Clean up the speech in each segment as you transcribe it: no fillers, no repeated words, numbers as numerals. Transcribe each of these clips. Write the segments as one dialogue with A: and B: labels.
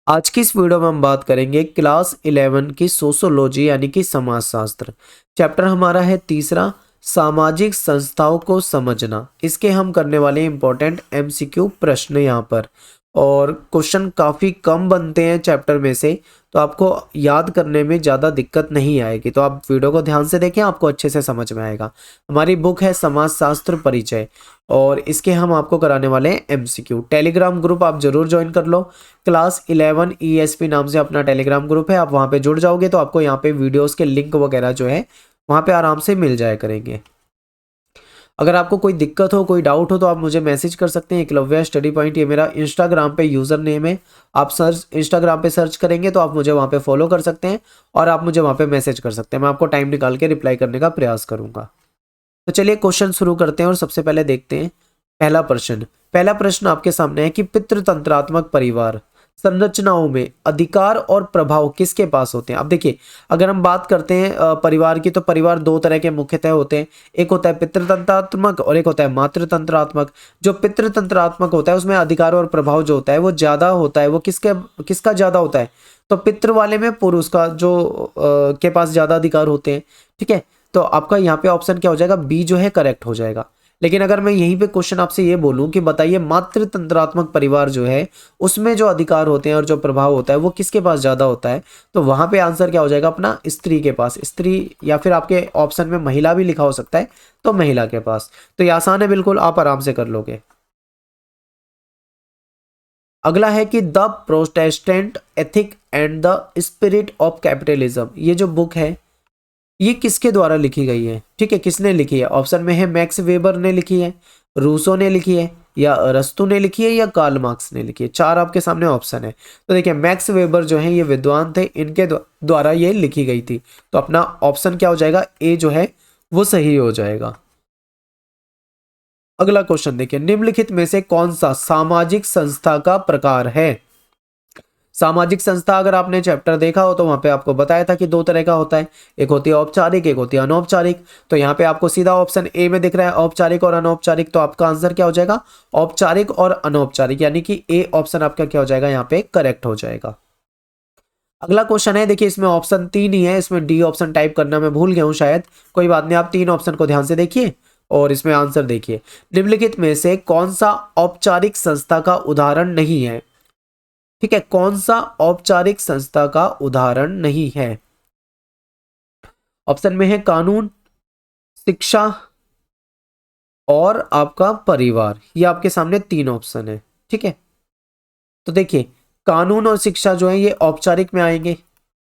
A: आज की इस वीडियो में हम बात करेंगे क्लास 11 की सोशोलॉजी यानी कि समाजशास्त्र। चैप्टर हमारा है तीसरा, सामाजिक संस्थाओं को समझना। इसके हम करने वाले इंपॉर्टेंट एमसीक्यू प्रश्न यहाँ पर, और क्वेश्चन काफ़ी कम बनते हैं चैप्टर में से, तो आपको याद करने में ज़्यादा दिक्कत नहीं आएगी। तो आप वीडियो को ध्यान से देखें, आपको अच्छे से समझ में आएगा। हमारी बुक है समाजशास्त्र परिचय, और इसके हम आपको कराने वाले हैं एमसीक्यू। टेलीग्राम ग्रुप आप जरूर ज्वाइन कर लो। क्लास 11 ईएसपी नाम से अपना टेलीग्राम ग्रुप है, आप वहाँ पे जुड़ जाओगे तो आपको यहाँ पे वीडियोस के लिंक वगैरह जो है वहाँ पे आराम से मिल जाया करेंगे। अगर आपको कोई दिक्कत हो, कोई डाउट हो, तो आप मुझे मैसेज कर सकते हैं। एकलव्य स्टडी पॉइंट ये मेरा इंस्टाग्राम पे यूज़र नेम है। आप इंस्टाग्राम पे सर्च करेंगे तो आप मुझे वहाँ पे फॉलो कर सकते हैं, और आप मुझे वहाँ पे मैसेज कर सकते हैं। मैं आपको टाइम निकाल के रिप्लाई करने का प्रयास करूँगा। तो चलिए क्वेश्चन शुरू करते हैं, और सबसे पहले देखते हैं पहला प्रश्न आपके सामने है कि पितृतंत्रात्मक परिवार संरचनाओं में अधिकार और प्रभाव किसके पास होते हैं। अब देखिए, अगर हम बात करते हैं परिवार की, तो परिवार दो तरह के मुख्यतः होते हैं। एक होता है पितृतंत्रात्मक और एक होता है मातृतंत्रात्मक। जो पितृतंत्रात्मक होता है उसमें अधिकार और प्रभाव जो होता है वो ज्यादा होता है। वो किसका ज्यादा होता है? तो पितृ वाले में पुरुष का जो के पास ज्यादा अधिकार होते हैं। ठीक है, तो आपका यहाँ पे ऑप्शन क्या हो जाएगा? बी जो है करेक्ट हो जाएगा। लेकिन अगर मैं यहीं पे क्वेश्चन आपसे ये बोलूं कि बताइए मातृतंत्रात्मक परिवार जो है उसमें जो अधिकार होते हैं और जो प्रभाव होता है वो किसके पास ज्यादा होता है, तो वहां पे आंसर क्या हो जाएगा अपना? स्त्री के पास। स्त्री, या फिर आपके ऑप्शन में महिला भी लिखा हो सकता है, तो महिला के पास। तो ये आसान है बिल्कुल, आप आराम से कर लोगे। अगला है कि the Protestant ethic and the spirit of capitalism. ये जो बुक है ये किसके द्वारा लिखी गई है? ठीक है, किसने लिखी है? ऑप्शन में है मैक्स वेबर ने लिखी है, रूसो ने लिखी है, या अरस्तु ने लिखी है, या कार्ल मार्क्स ने लिखी है। चार आपके सामने ऑप्शन है। तो देखिए, मैक्स वेबर जो है ये विद्वान थे, इनके द्वारा ये लिखी गई थी। तो अपना ऑप्शन क्या हो जाएगा? ए जो है वो सही हो जाएगा। अगला क्वेश्चन देखिए, निम्नलिखित में से कौन सा सामाजिक संस्था का प्रकार है? सामाजिक संस्था, अगर आपने चैप्टर देखा हो तो वहां पे आपको बताया था कि दो तरह का होता है, एक होती है औपचारिक, एक होती है अनौपचारिक। तो यहाँ पे आपको सीधा ऑप्शन ए में दिख रहा है औपचारिक और अनौपचारिक, तो आपका आंसर क्या हो जाएगा? औपचारिक और अनौपचारिक, यानी कि ए ऑप्शन आपका क्या हो जाएगा? यहाँ पे करेक्ट हो जाएगा। अगला क्वेश्चन है, देखिए इसमें ऑप्शन तीन ही है, इसमें डी ऑप्शन टाइप करना मैं भूल गया हूँ शायद, कोई बात नहीं, आप तीन ऑप्शन को ध्यान से देखिए और इसमें आंसर देखिए। निम्नलिखित में से कौन सा औपचारिक संस्था का उदाहरण नहीं है? ठीक है, कौन सा औपचारिक संस्था का उदाहरण नहीं है? ऑप्शन में है कानून, शिक्षा और आपका परिवार। ये आपके सामने तीन ऑप्शन है। ठीक है, तो देखिए कानून और शिक्षा जो है ये औपचारिक में आएंगे,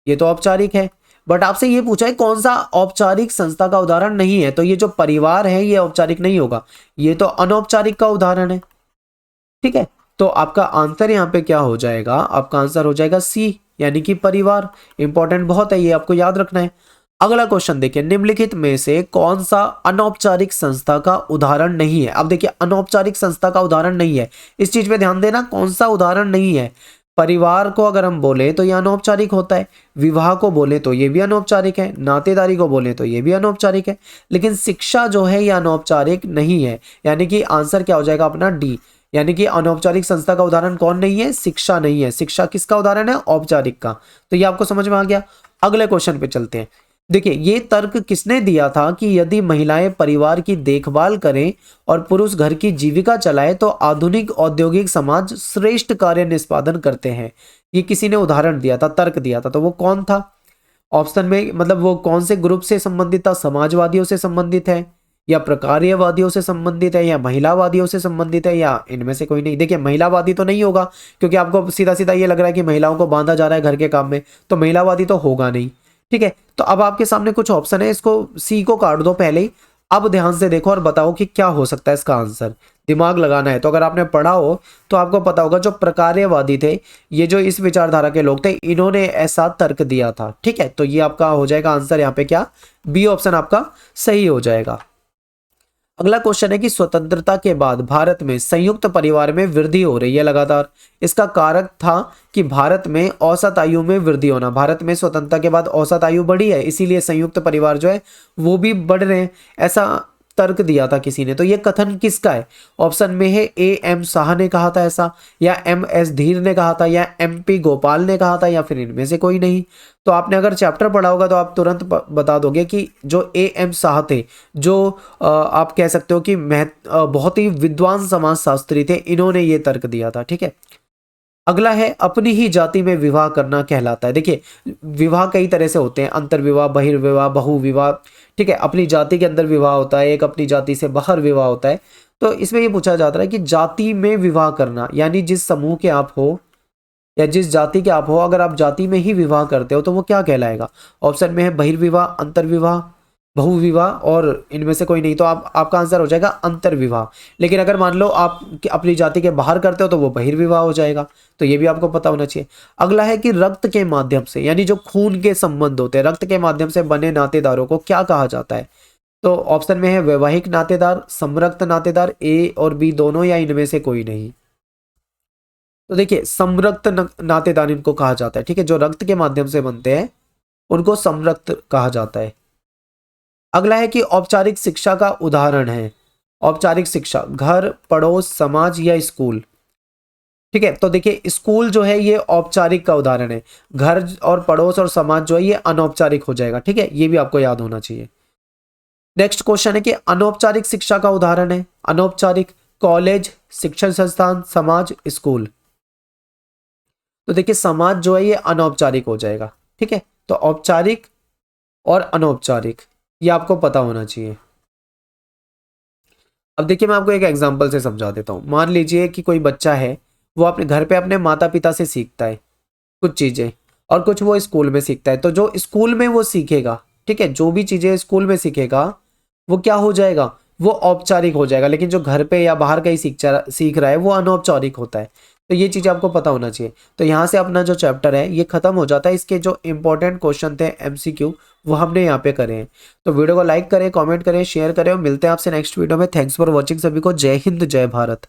A: ये तो औपचारिक है। बट आपसे ये पूछा है कौन सा औपचारिक संस्था का उदाहरण नहीं है, तो ये जो परिवार है ये औपचारिक नहीं होगा, ये तो अनौपचारिक का उदाहरण है। ठीक है, तो आपका आंसर यहाँ पे क्या हो जाएगा? आपका आंसर हो जाएगा सी, यानी कि परिवार। इंपॉर्टेंट बहुत है, ये आपको याद रखना है। अगला क्वेश्चन देखिए, निम्नलिखित में से कौन सा अनौपचारिक संस्था का उदाहरण नहीं है? अब देखिए, अनौपचारिक संस्था का उदाहरण नहीं है, इस चीज पे ध्यान देना, कौन सा उदाहरण नहीं है। परिवार को अगर हम बोले तो ये अनौपचारिक होता है, विवाह को बोले तो ये भी अनौपचारिक है, नातेदारी को बोले तो ये भी अनौपचारिक है, लेकिन शिक्षा जो है ये अनौपचारिक नहीं है। यानी कि आंसर क्या हो जाएगा अपना? डी, यानी कि अनौपचारिक संस्था का उदाहरण कौन नहीं है? शिक्षा नहीं है। शिक्षा किसका उदाहरण है? औपचारिक का। तो ये आपको समझ में आ गया। अगले क्वेश्चन पे चलते हैं। देखिए, ये तर्क किसने दिया था कि यदि महिलाएं परिवार की देखभाल करें और पुरुष घर की जीविका चलाए तो आधुनिक औद्योगिक समाज श्रेष्ठ कार्य निष्पादन करते हैं? ये किसी ने उदाहरण दिया था, तर्क दिया था, तो वो कौन था? ऑप्शन में मतलब वो कौन से ग्रुप से संबंधित था? समाजवादियों से संबंधित है, या प्रकार्यवादियों से संबंधित है, या महिलावादियों से संबंधित है, या इनमें से कोई नहीं। देखिए, महिलावादी तो नहीं होगा, क्योंकि आपको सीधा सीधा ये लग रहा है कि महिलाओं को बांधा जा रहा है घर के काम में, तो महिलावादी तो होगा नहीं। ठीक है, तो अब आपके सामने कुछ ऑप्शन है, इसको सी को काट दो पहले ही। अब ध्यान से देखो और बताओ कि क्या हो सकता है इसका आंसर। दिमाग लगाना है। तो अगर आपने पढ़ा हो तो आपको पता होगा, जो प्रकार्यवादी थे, ये जो इस विचारधारा के लोग थे, इन्होंने ऐसा तर्क दिया था। ठीक है, तो ये आपका हो जाएगा आंसर यहाँ पे क्या? बी ऑप्शन आपका सही हो जाएगा। अगला क्वेश्चन है कि स्वतंत्रता के बाद भारत में संयुक्त परिवार में वृद्धि हो रही है लगातार। इसका कारक था कि भारत में औसत आयु में वृद्धि होना। भारत में स्वतंत्रता के बाद औसत आयु बढ़ी है, इसीलिए संयुक्त परिवार जो है वो भी बढ़ रहे हैं। ऐसा तर्क दिया था किसी ने, तो ये कथन किसका है? ऑप्शन में है ए एम शाह ने कहा था ऐसा, या एम एस धीर ने कहा था, या एम पी गोपाल ने कहा था, या फिर इनमें से कोई नहीं। तो आपने अगर चैप्टर पढ़ा होगा तो आप तुरंत बता दोगे कि जो ए एम शाह थे, जो आप कह सकते हो कि बहुत ही विद्वान समाजशास्त्री थे, इन्होंने ये तर्क दिया था। ठीक है, अगला है अपनी ही जाति में विवाह करना कहलाता है। देखिए, विवाह कई तरह से होते हैं, अंतर्विवाह, बहिर्विवाह, बहुविवाह। ठीक है, अपनी जाति के अंदर विवाह होता है, एक अपनी जाति से बाहर विवाह होता है। तो इसमें ये पूछा जाता है कि जाति में विवाह करना, यानी जिस समूह के आप हो या जिस जाति के आप हो, अगर आप जाति में ही विवाह करते हो तो वो क्या कहलाएगा? ऑप्शन में है बहिर्विवाह, अंतर्विवाह, बहुविवाह और इनमें से कोई नहीं। तो आपका आंसर हो जाएगा अंतर्विवाह। लेकिन अगर मान लो आप अपनी जाति के बाहर करते हो तो वो बहिर्विवाह हो जाएगा। तो ये भी आपको पता होना चाहिए। अगला है कि रक्त के माध्यम से, यानी जो खून के संबंध होते हैं, रक्त के माध्यम से बने नातेदारों को क्या कहा जाता है? तो ऑप्शन में है वैवाहिक नातेदार, समरक्त नातेदार, ए और बी दोनों, या इनमें से कोई नहीं। तो देखिए, समरक्त नातेदार इनको कहा जाता है। ठीक है, जो रक्त के माध्यम से बनते हैं उनको समरक्त कहा जाता है। अगला है कि औपचारिक शिक्षा का उदाहरण है। औपचारिक शिक्षा, घर, पड़ोस, समाज या स्कूल। ठीक है, तो देखिए स्कूल जो है ये औपचारिक का उदाहरण है, घर और पड़ोस और समाज जो है ये अनौपचारिक हो जाएगा। ठीक है, ये भी आपको याद होना चाहिए। नेक्स्ट क्वेश्चन है कि अनौपचारिक शिक्षा का उदाहरण है। अनौपचारिक, कॉलेज, शिक्षण संस्थान, समाज, स्कूल। तो देखिए समाज जो है ये अनौपचारिक हो जाएगा। ठीक है, तो औपचारिक और अनौपचारिक ये आपको पता होना चाहिए। अब देखिए मैं आपको एक एग्जांपल से समझा देता हूँ। मान लीजिए कि कोई बच्चा है, वो अपने घर पे अपने माता पिता से सीखता है कुछ चीज़ें, और कुछ वो स्कूल में सीखता है। तो जो स्कूल में वो सीखेगा, ठीक है, जो भी चीज़ें स्कूल में सीखेगा वो क्या हो जाएगा? वो औपचारिक हो जाएगा। लेकिन जो घर पे या बाहर कहीं सीख रहा है वो अनौपचारिक होता है। तो ये चीज़ आपको पता होना चाहिए। तो यहाँ से अपना जो चैप्टर है ये खत्म हो जाता है। इसके जो इंपॉर्टेंट क्वेश्चन थे एमसीक्यू वो हमने यहाँ पे करे हैं। तो वीडियो को लाइक करें, कमेंट करें, शेयर करें और मिलते हैं आपसे नेक्स्ट वीडियो में। थैंक्स फॉर वॉचिंग सभी को। जय हिंद, जय भारत।